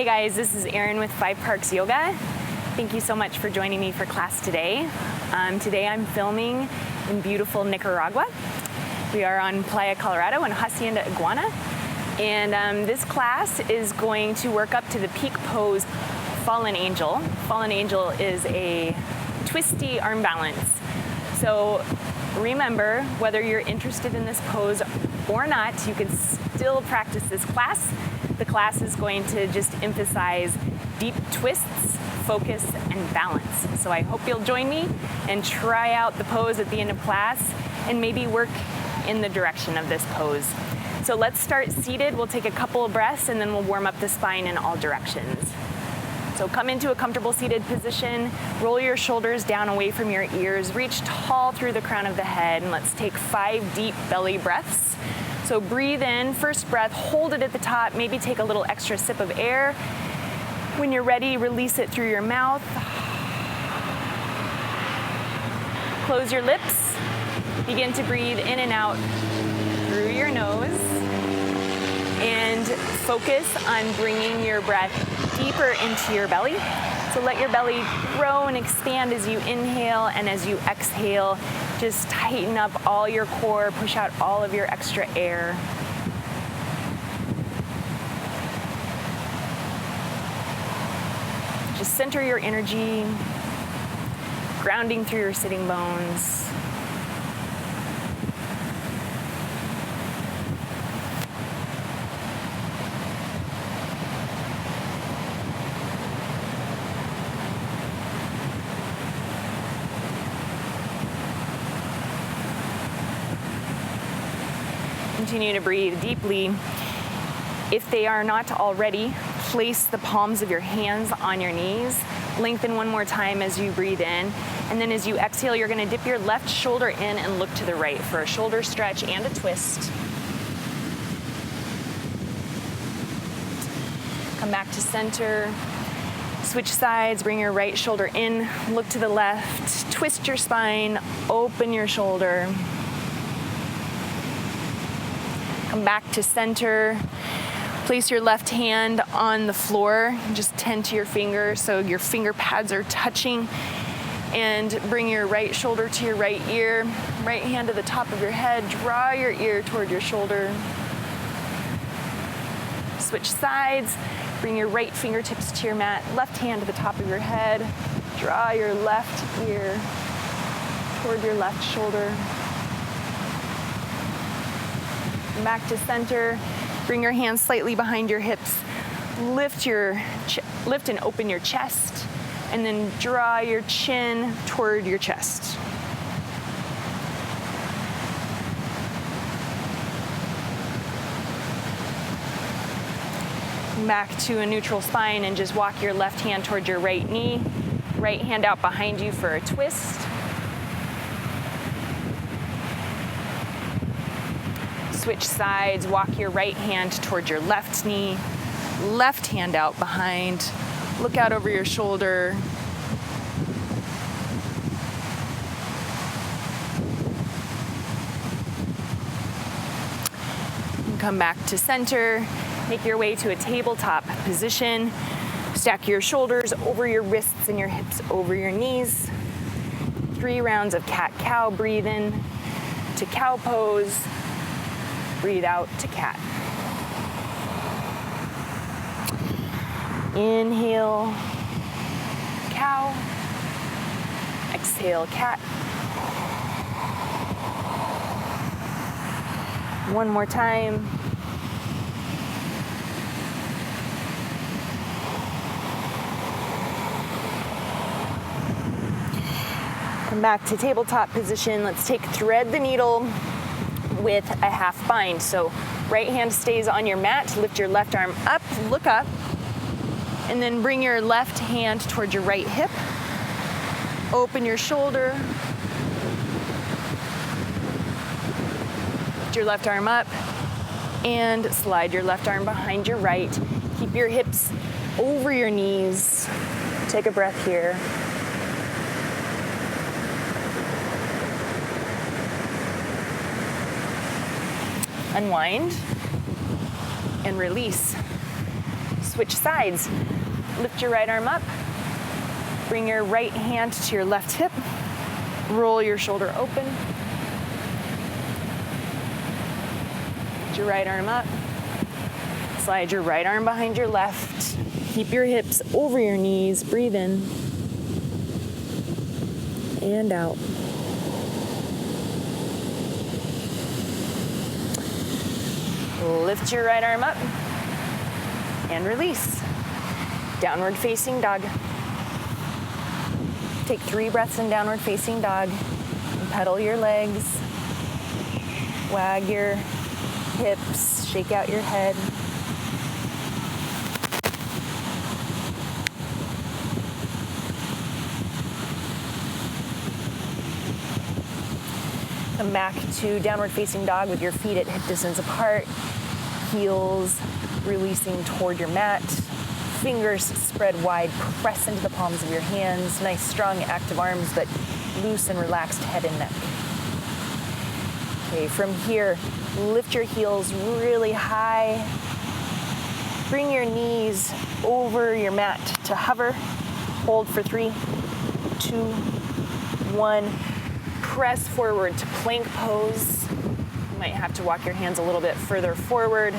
Hey guys, this is Erin with Five Parks Yoga. Thank you so much for joining me for class today. Today I'm filming in beautiful Nicaragua. We are on Playa Colorado in Hacienda, Iguana. And this class is going to work up to the peak pose, Fallen Angel. Fallen Angel is a twisty arm balance. So remember, whether you're interested in this pose or not, you can still practice this class. The class is going to just emphasize deep twists, focus, and balance. So I hope you'll join me and try out the pose at the end of class and maybe work in the direction of this pose. So let's start seated. We'll take a couple of breaths and then we'll warm up the spine in all directions. So come into a comfortable seated position, roll your shoulders down away from your ears, reach tall through the crown of the head, and let's take 5 deep belly breaths. So breathe in, first breath, hold it at the top, maybe take a little extra sip of air. When you're ready, release it through your mouth. Close your lips, begin to breathe in and out through your nose, and focus on bringing your breath deeper into your belly. So let your belly grow and expand as you inhale, and as you exhale, just tighten up all your core, push out all of your extra air. Just center your energy, grounding through your sitting bones. Continue to breathe deeply. If they are not already, place the palms of your hands on your knees. Lengthen one more time as you breathe in. And then as you exhale, you're going to dip your left shoulder in and look to the right for a shoulder stretch and a twist. Come back to center. Switch sides, bring your right shoulder in, look to the left, twist your spine, open your shoulder. Come back to center. Place your left hand on the floor. Just tend to your fingers so your finger pads are touching. And bring your right shoulder to your right ear. Right hand to the top of your head. Draw your ear toward your shoulder. Switch sides. Bring your right fingertips to your mat. Left hand to the top of your head. Draw your left ear toward your left shoulder. Back to center. Bring your hands slightly behind your hips. Lift and open your chest, and then draw your chin toward your chest. Back to a neutral spine and just walk your left hand toward your right knee. Right hand out behind you for a twist. Switch sides, walk your right hand toward your left knee, left hand out behind, look out over your shoulder. And come back to center, make your way to a tabletop position, stack your shoulders over your wrists and your hips over your knees. 3 rounds of cat-cow, breathe in to cow pose. Breathe out to cat. Inhale, cow. Exhale, cat. One more time. Come back to tabletop position. Let's take thread the needle with a half bind. So right hand stays on your mat, lift your left arm up, look up, and then bring your left hand towards your right hip. Open your shoulder. Lift your left arm up and slide your left arm behind your right. Keep your hips over your knees. Take a breath here. Unwind and release. Switch sides. Lift your right arm up. Bring your right hand to your left hip. Roll your shoulder open. Lift your right arm up. Slide your right arm behind your left. Keep your hips over your knees. Breathe in and out. Lift your right arm up and release. Downward facing dog. Take 3 breaths in downward facing dog. And pedal your legs. Wag your hips. Shake out your head. Come back to downward facing dog with your feet at hip distance apart. Heels releasing toward your mat. Fingers spread wide, press into the palms of your hands. Nice, strong, active arms, but loose and relaxed head and neck. Okay, from here, lift your heels really high. Bring your knees over your mat to hover. Hold for 3, 2, 1. Press forward to plank pose. You might have to walk your hands a little bit further forward.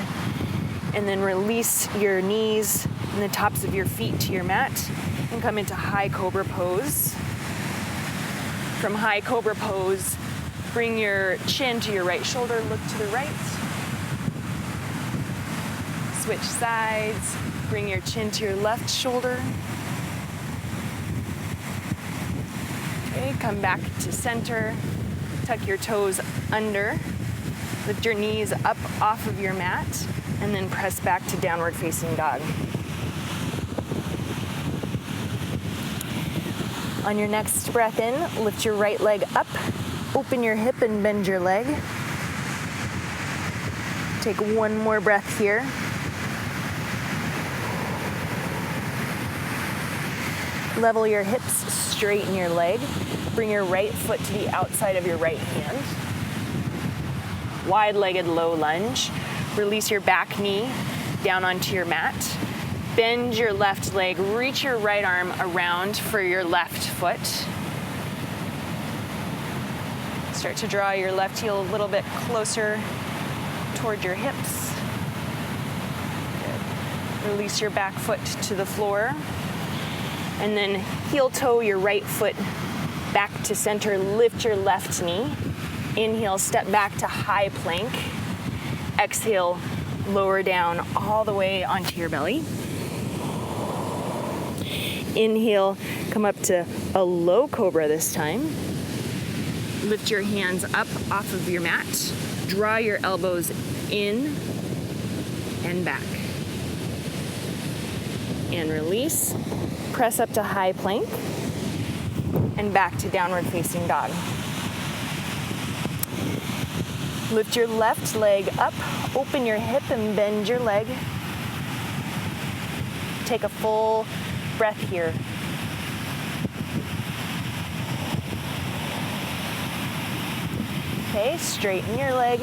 And then release your knees and the tops of your feet to your mat and come into high cobra pose. From high cobra pose, bring your chin to your right shoulder, look to the right. Switch sides, bring your chin to your left shoulder. Okay, come back to center, tuck your toes under, lift your knees up off of your mat, and then press back to downward facing dog. On your next breath in, lift your right leg up, open your hip and bend your leg. Take one more breath here. Level your hips, straighten your leg. Bring your right foot to the outside of your right hand. Wide-legged low lunge. Release your back knee down onto your mat. Bend your left leg, reach your right arm around for your left foot. Start to draw your left heel a little bit closer toward your hips. Good. Release your back foot to the floor. And then heel toe your right foot back to center. Lift your left knee. Inhale, step back to high plank. Exhale, lower down all the way onto your belly. Inhale, come up to a low cobra this time. Lift your hands up off of your mat. Draw your elbows in and back. And release. Press up to high plank and back to downward facing dog. Lift your left leg up, open your hip and bend your leg. Take a full breath here. Okay, straighten your leg,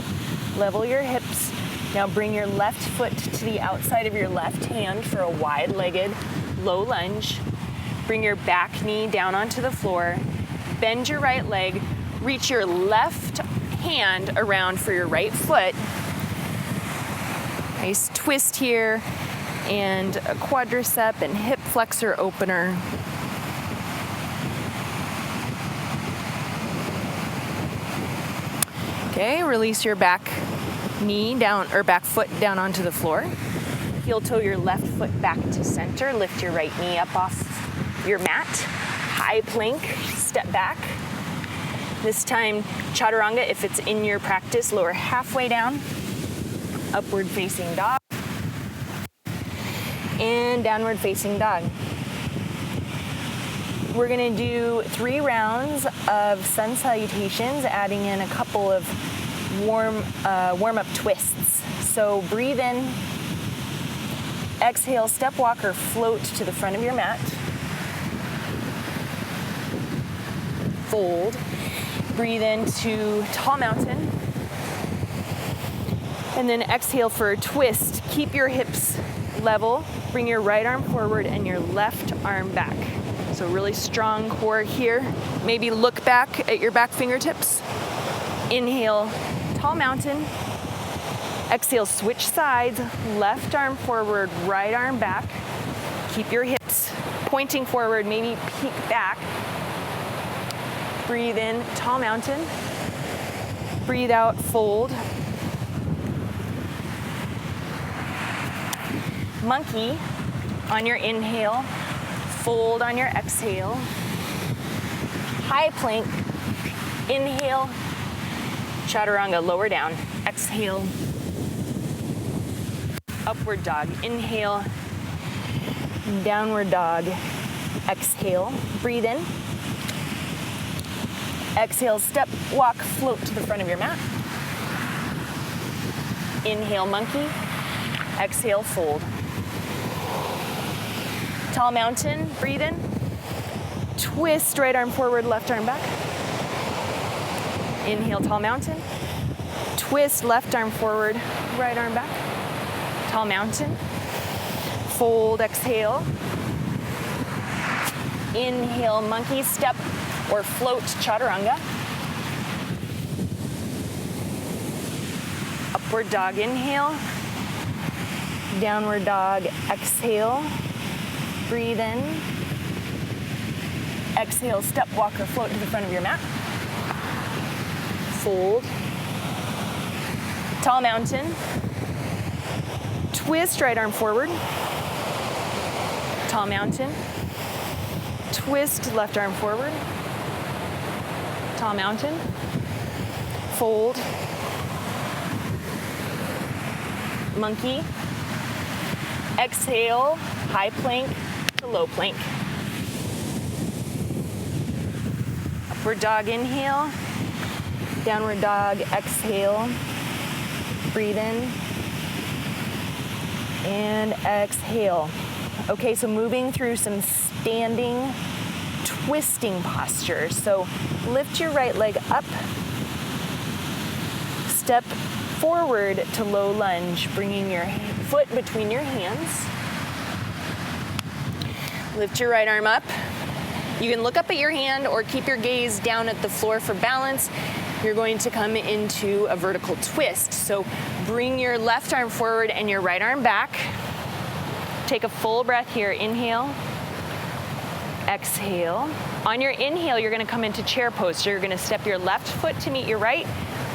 level your hips. Now bring your left foot to the outside of your left hand for a wide-legged low lunge. Bring your back knee down onto the floor. Bend your right leg. Reach your left hand around for your right foot. Nice twist here and a quadricep and hip flexor opener. Okay, release your back knee down or back foot down onto the floor. Heel toe your left foot back to center. Lift your right knee up off your mat. High plank, step back. This time, chaturanga, if it's in your practice, lower halfway down. Upward facing dog. And downward facing dog. We're gonna do 3 rounds of sun salutations, adding in a couple of warm-up twists. So breathe in, exhale, step walk or float to the front of your mat. Fold. Breathe into tall mountain. And then exhale for a twist. Keep your hips level, bring your right arm forward and your left arm back. So really strong core here. Maybe look back at your back fingertips. Inhale, tall mountain. Exhale, switch sides, left arm forward, right arm back. Keep your hips pointing forward, maybe peek back. Breathe in, tall mountain. Breathe out, fold. Monkey on your inhale, fold on your exhale. High plank, inhale, chaturanga, lower down. Exhale, upward dog. Inhale, downward dog. Exhale, breathe in. Exhale, step, walk, float to the front of your mat. Inhale, monkey. Exhale, fold. Tall mountain, breathe in. Twist, right arm forward, left arm back. Inhale, tall mountain. Twist, left arm forward, right arm back. Tall mountain. Fold, exhale. Inhale, monkey, step or float, chaturanga. Upward dog, inhale. Downward dog, exhale. Breathe in. Exhale, step, walk, or float to the front of your mat. Fold. Tall mountain. Twist, right arm forward. Tall mountain. Twist, left arm forward. Tall mountain. Fold. Monkey. Exhale, high plank to low plank. Upward dog, inhale. Downward dog, exhale. Breathe in. And exhale. Okay, so moving through some standing, twisting postures. So lift your right leg up. Step forward to low lunge, bringing your foot between your hands. Lift your right arm up. You can look up at your hand or keep your gaze down at the floor for balance. You're going to come into a vertical twist. So bring your left arm forward and your right arm back. Take a full breath here. Inhale. Exhale. On your inhale, you're going to come into chair pose. So you're going to step your left foot to meet your right.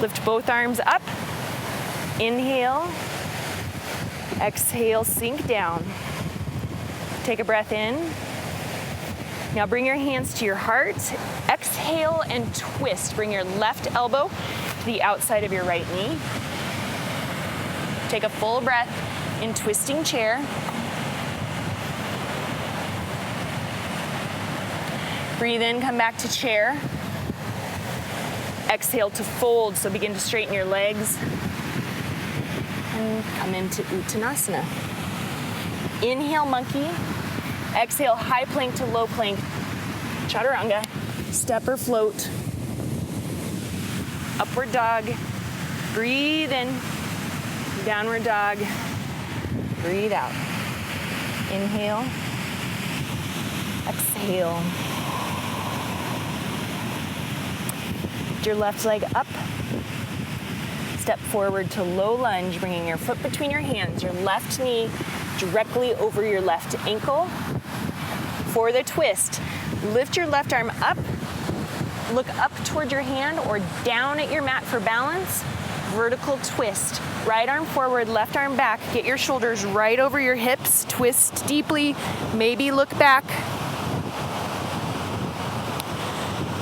Lift both arms up. Inhale. Exhale, sink down. Take a breath in. Now bring your hands to your heart. Exhale and twist. Bring your left elbow to the outside of your right knee. Take a full breath in twisting chair. Breathe in, come back to chair. Exhale to fold, so begin to straighten your legs. And come into Uttanasana. Inhale, monkey. Exhale, high plank to low plank. Chaturanga. Step or float. Upward dog. Breathe in. Downward dog. Breathe out. Inhale. Exhale. Lift your left leg up. Step forward to low lunge, bringing your foot between your hands, your left knee directly over your left ankle. For the twist, lift your left arm up, look up toward your hand or down at your mat for balance. Vertical twist. Right arm forward, left arm back. Get your shoulders right over your hips. Twist deeply, maybe look back.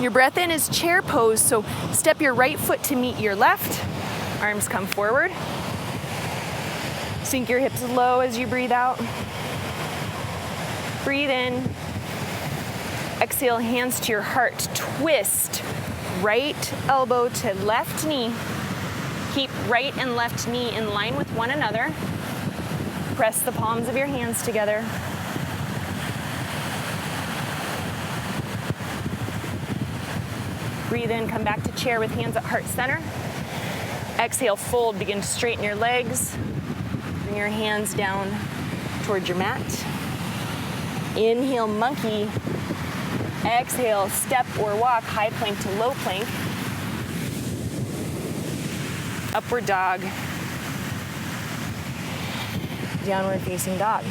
Your breath in is chair pose, so step your right foot to meet your left. Arms come forward. Sink your hips low as you breathe out. Breathe in. Exhale, hands to your heart. Twist. Right elbow to left knee. Keep right and left knee in line with one another. Press the palms of your hands together. Breathe in, come back to chair with hands at heart center. Exhale, fold, begin to straighten your legs. Bring your hands down towards your mat. Inhale, monkey. Exhale, step or walk, high plank to low plank. Upward dog. Downward facing dog.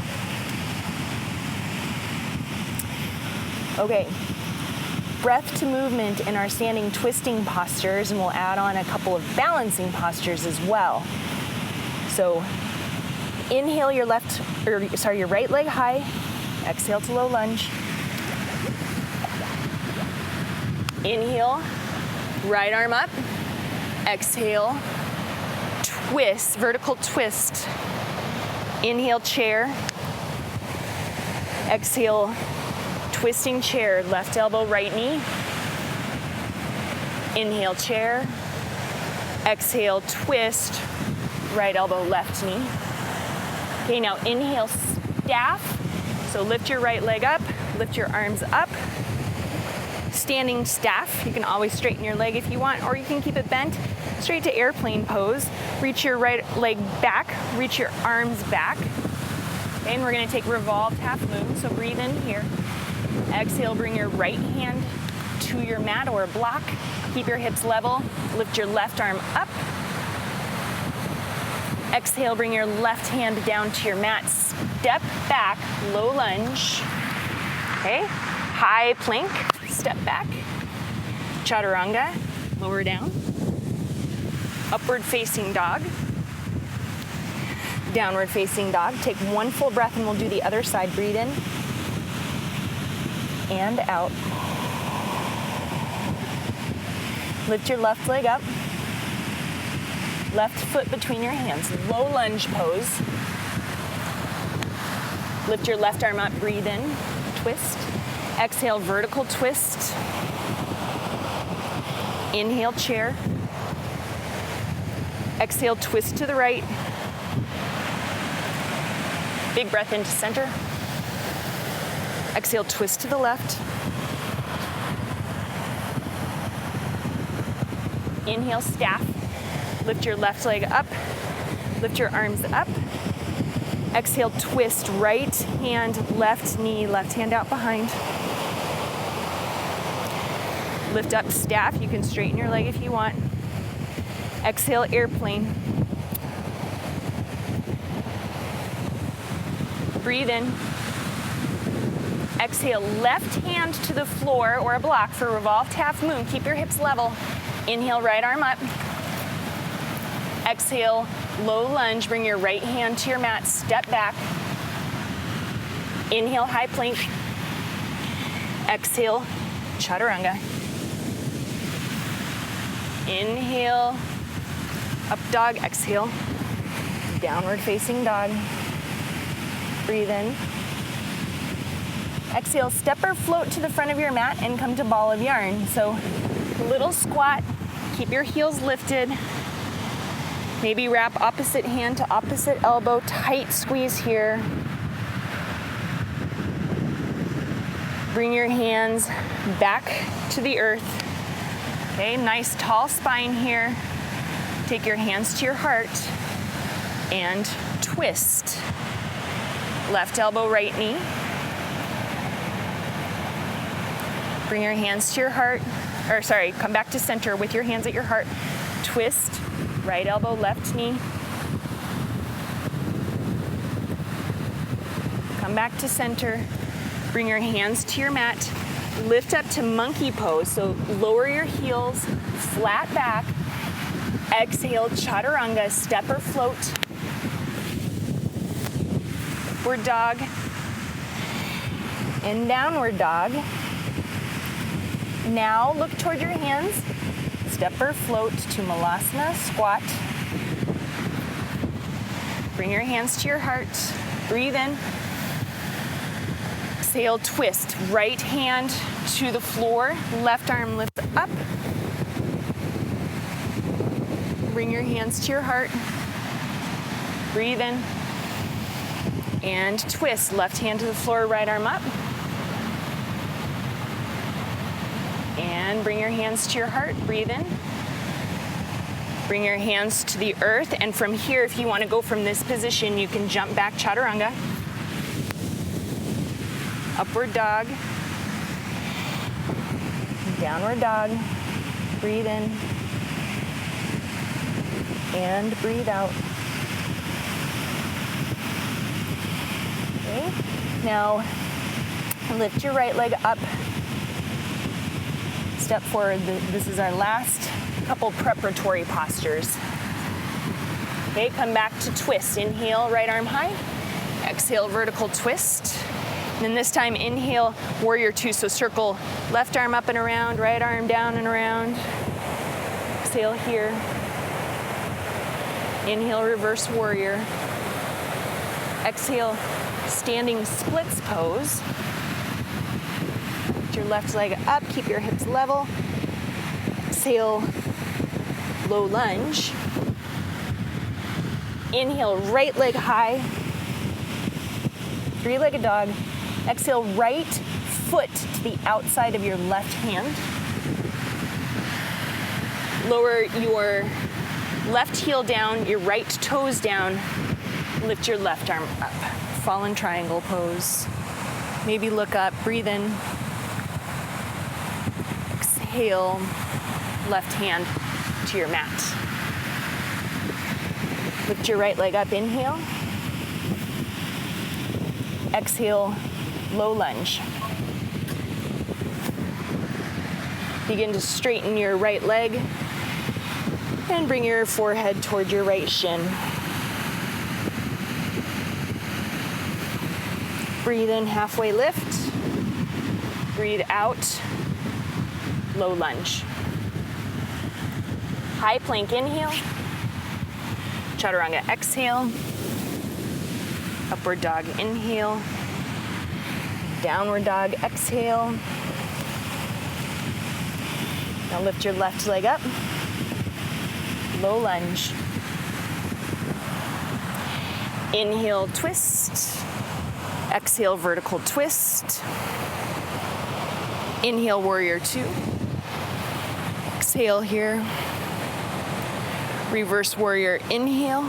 Okay, breath to movement in our standing twisting postures, and we'll add on a couple of balancing postures as well. So inhale your your right leg high, exhale to low lunge. Inhale, right arm up, exhale, twist, vertical twist. Inhale, chair, exhale, twisting chair, left elbow, right knee. Inhale, chair. Exhale, twist, right elbow, left knee. Okay, now inhale, staff. So lift your right leg up, lift your arms up. Standing staff. You can always straighten your leg if you want, or you can keep it bent straight to airplane pose. Reach your right leg back, reach your arms back. Okay, and we're gonna take revolved half moon, so breathe in here. Exhale, bring your right hand to your mat or a block. Keep your hips level. Lift your left arm up. Exhale, bring your left hand down to your mat. Step back, low lunge. Okay, high plank, step back. Chaturanga, lower down. Upward facing dog. Downward facing dog. Take one full breath and we'll do the other side. Breathe in. And out. Lift your left leg up. Left foot between your hands. Low lunge pose. Lift your left arm up. Breathe in. Twist. Exhale, vertical twist. Inhale, chair. Exhale, twist to the right. Big breath into center. Exhale, twist to the left. Inhale, staff. Lift your left leg up. Lift your arms up. Exhale, twist, right hand, left knee, left hand out behind. Lift up, staff. You can straighten your leg if you want. Exhale, airplane. Breathe in. Exhale, left hand to the floor or a block for revolved half moon. Keep your hips level. Inhale, right arm up. Exhale, low lunge. Bring your right hand to your mat. Step back. Inhale, high plank. Exhale, chaturanga. Inhale, up dog. Exhale, downward facing dog. Breathe in. Exhale, step or float to the front of your mat and come to ball of yarn. So little squat, keep your heels lifted. Maybe wrap opposite hand to opposite elbow, tight squeeze here. Bring your hands back to the earth. Okay, nice tall spine here. Take your hands to your heart and twist. Left elbow, right knee. Bring your hands to your heart, come back to center with your hands at your heart. Twist, right elbow, left knee. Come back to center. Bring your hands to your mat. Lift up to monkey pose. So lower your heels, flat back. Exhale, chaturanga, step or float. Upward dog and downward dog. Now look toward your hands. Step or float to malasana, squat. Bring your hands to your heart. Breathe in. Exhale, twist. Right hand to the floor. Left arm lifts up. Bring your hands to your heart. Breathe in. And twist. Left hand to the floor, right arm up. And bring your hands to your heart. Breathe in. Bring your hands to the earth. And from here, if you want to go from this position, you can jump back chaturanga. Upward dog. Downward dog. Breathe in. And breathe out. Okay. Now, lift your right leg up. Step forward. This is our last couple preparatory postures. Okay, come back to twist. Inhale, right arm high. Exhale, vertical twist. And then this time, inhale, warrior two. So circle left arm up and around, right arm down and around. Exhale here. Inhale, reverse warrior. Exhale, standing splits pose. Lift your left leg up, keep your hips level. Exhale, low lunge. Inhale, right leg high. Three-legged dog. Exhale, right foot to the outside of your left hand. Lower your left heel down, your right toes down. Lift your left arm up. Fallen triangle pose. Maybe look up, breathe in. Exhale, left hand to your mat. Lift your right leg up, inhale. Exhale, low lunge. Begin to straighten your right leg and bring your forehead toward your right shin. Breathe in, halfway lift. Breathe out, low lunge. High plank, inhale. Chaturanga, exhale. Upward dog, inhale. Downward dog, exhale. Now lift your left leg up. Low lunge. Inhale, twist. Exhale, vertical twist. Inhale, warrior two. Exhale here. Reverse warrior, inhale.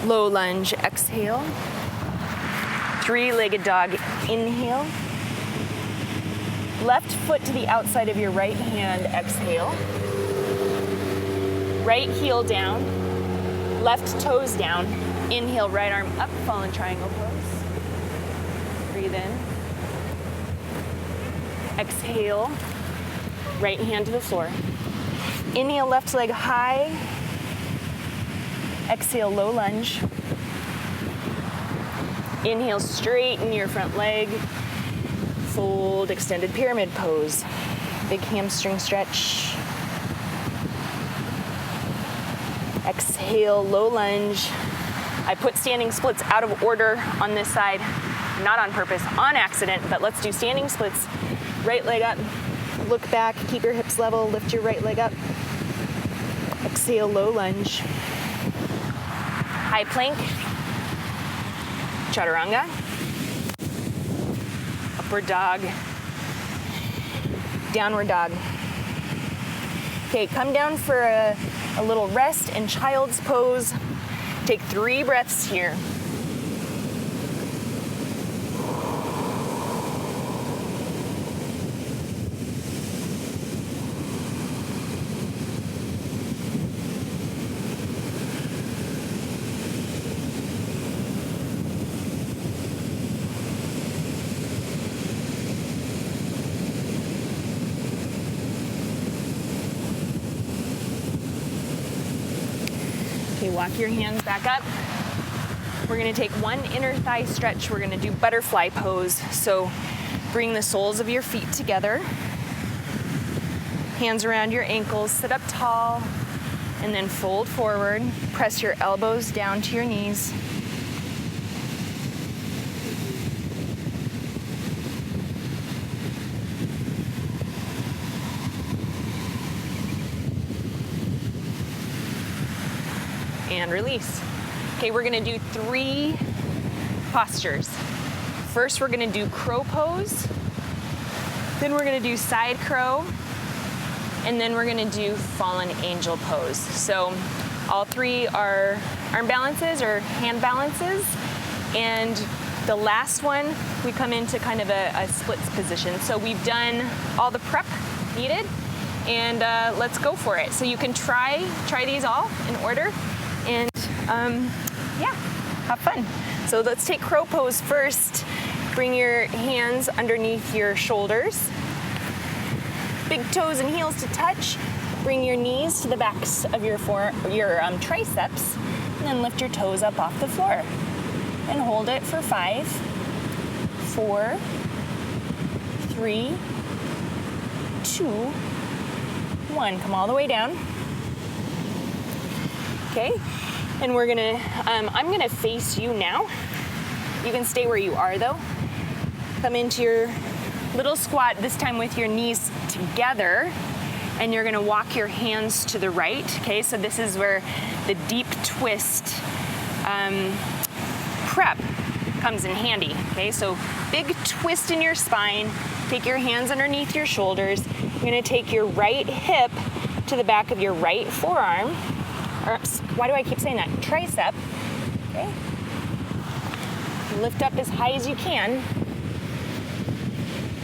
Low lunge, exhale. Three-legged dog, inhale. Left foot to the outside of your right hand, exhale. Right heel down, left toes down. Inhale, right arm up, fallen triangle pose. Breathe in. Exhale, right hand to the floor. Inhale, left leg high. Exhale, low lunge. Inhale, straighten your front leg. Fold, extended pyramid pose. Big hamstring stretch. Exhale, low lunge. I put standing splits out of order on this side, not on purpose, on accident, but let's do standing splits. Right leg up, look back, keep your hips level, lift your right leg up. Exhale, low lunge. High plank, chaturanga, upward dog, downward dog. Okay, come down for a little rest and child's pose. Take 3 breaths here. Okay, walk your hands back up. We're gonna take one inner thigh stretch. We're gonna do butterfly pose. So bring the soles of your feet together. Hands around your ankles, sit up tall, and then fold forward. Press your elbows down to your knees. And release. Okay, we're gonna do 3 postures. First, we're gonna do crow pose. Then we're gonna do side crow. And then we're gonna do fallen angel pose. So all 3 are arm balances or hand balances. And The last one, we come into kind of a splits position. So we've done all the prep needed, and let's go for it. So you can try these all in order, and yeah, have fun. So let's take crow pose first. Bring your hands underneath your shoulders. Big toes and heels to touch. Bring your knees to the backs of your triceps, and then lift your toes up off the floor. And hold it for 5, 4, 3, 2, 1. Come all the way down. Okay, and we're gonna, I'm gonna face you now. You can stay where you are though. Come into your little squat, this time with your knees together, and you're gonna walk your hands to the right, okay? So this is where the deep twist prep comes in handy, okay? So big twist in your spine, take your hands underneath your shoulders. You're gonna take your right hip to the back of your right forearm, or why do I keep saying that? Tricep, okay? Lift up as high as you can,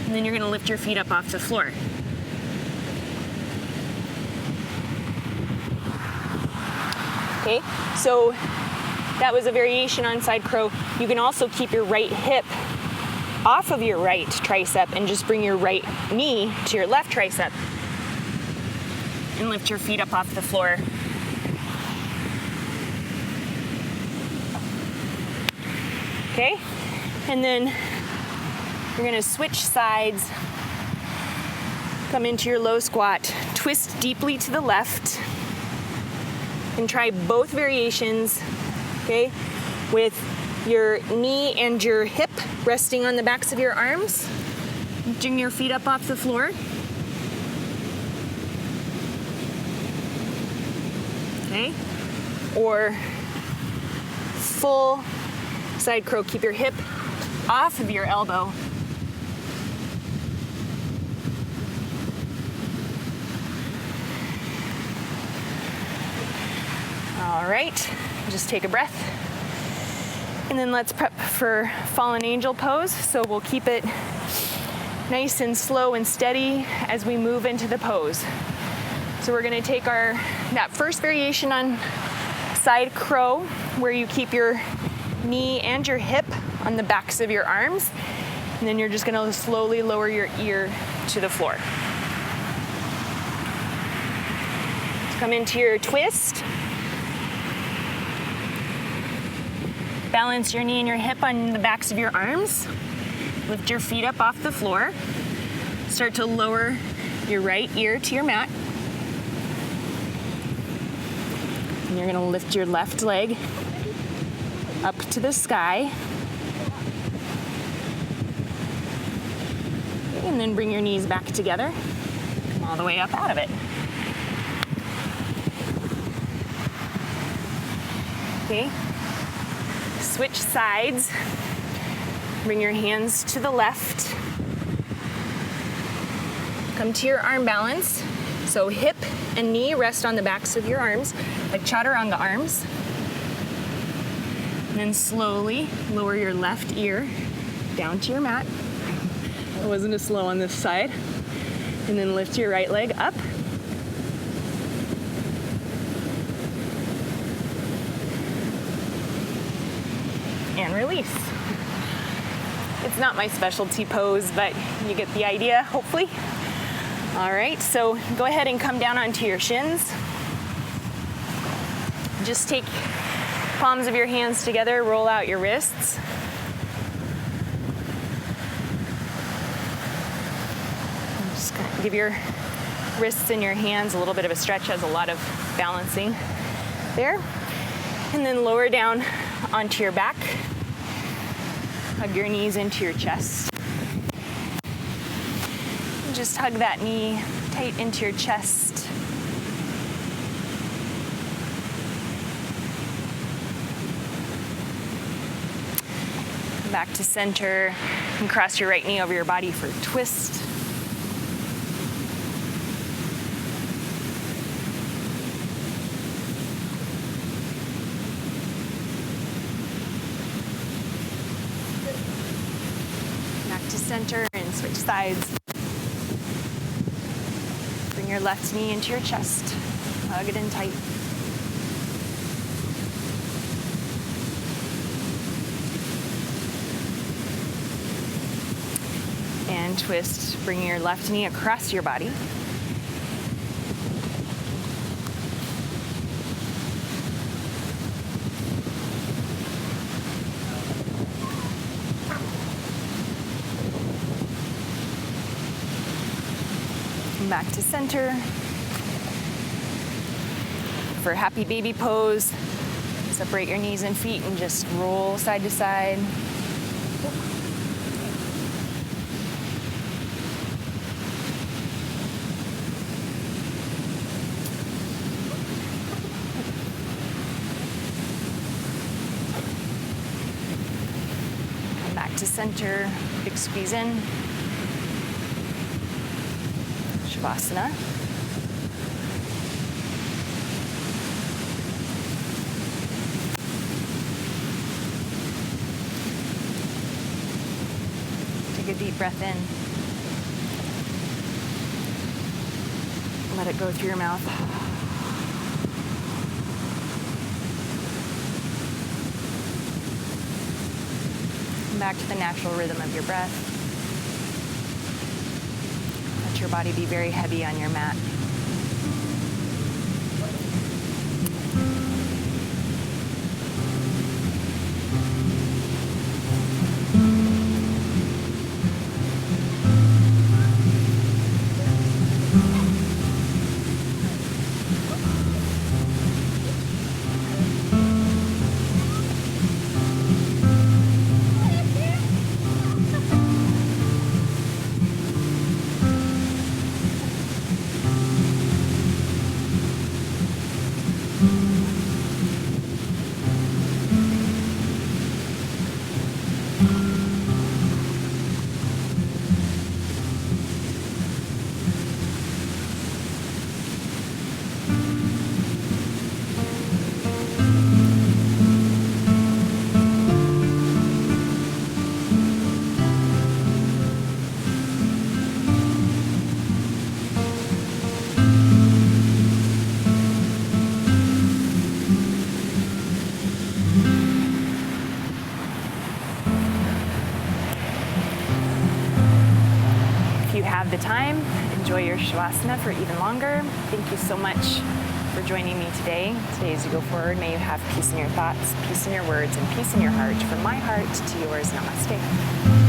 and then you're gonna lift your feet up off the floor. Okay, so that was a variation on side crow. You can also keep your right hip off of your right tricep and just bring your right knee to your left tricep and lift your feet up off the floor. Okay, and then you're gonna switch sides, come into your low squat, twist deeply to the left, and try both variations, okay, with your knee and your hip resting on the backs of your arms, lifting your feet up off the floor. Okay, or full side crow, keep your hip off of your elbow. All right, just take a breath. And then let's prep for fallen angel pose. So we'll keep it nice and slow and steady as we move into the pose. So we're gonna take that first variation on side crow, where you keep your knee and your hip on the backs of your arms, and then you're just gonna slowly lower your ear to the floor. Come into your twist. Balance your knee and your hip on the backs of your arms. Lift your feet up off the floor. Start to lower your right ear to your mat. And you're gonna lift your left leg up to the sky. And then bring your knees back together. Come all the way up out of it. Okay. Switch sides. Bring your hands to the left. Come to your arm balance. So hip and knee rest on the backs of your arms, like chaturanga arms. And then slowly lower your left ear down to your mat. I wasn't as slow on this side. And then lift your right leg up. And release. It's not my specialty pose, but you get the idea, hopefully. All right, so go ahead and come down onto your shins. Just take palms of your hands together, roll out your wrists. Just give your wrists and your hands a little bit of a stretch, has a lot of balancing there. And then lower down onto your back. Hug your knees into your chest. And just hug that knee tight into your chest. Back to center, and cross your right knee over your body for a twist. center and switch sides. Bring your left knee into your chest. Hug it in tight. And twist, bring your left knee across your body. Come back to center. For happy baby pose, separate your knees and feet and just roll side to side. To center, big squeeze in. Savasana. Take a deep breath in. Let it go through your mouth. Back to the natural rhythm of your breath. Let your body be very heavy on your mat. The time, enjoy your Shavasana for even longer. Thank you so much for joining me today. Today, as you go forward, may you have peace in your thoughts, peace in your words, and peace in your heart. From my heart to yours, namaste.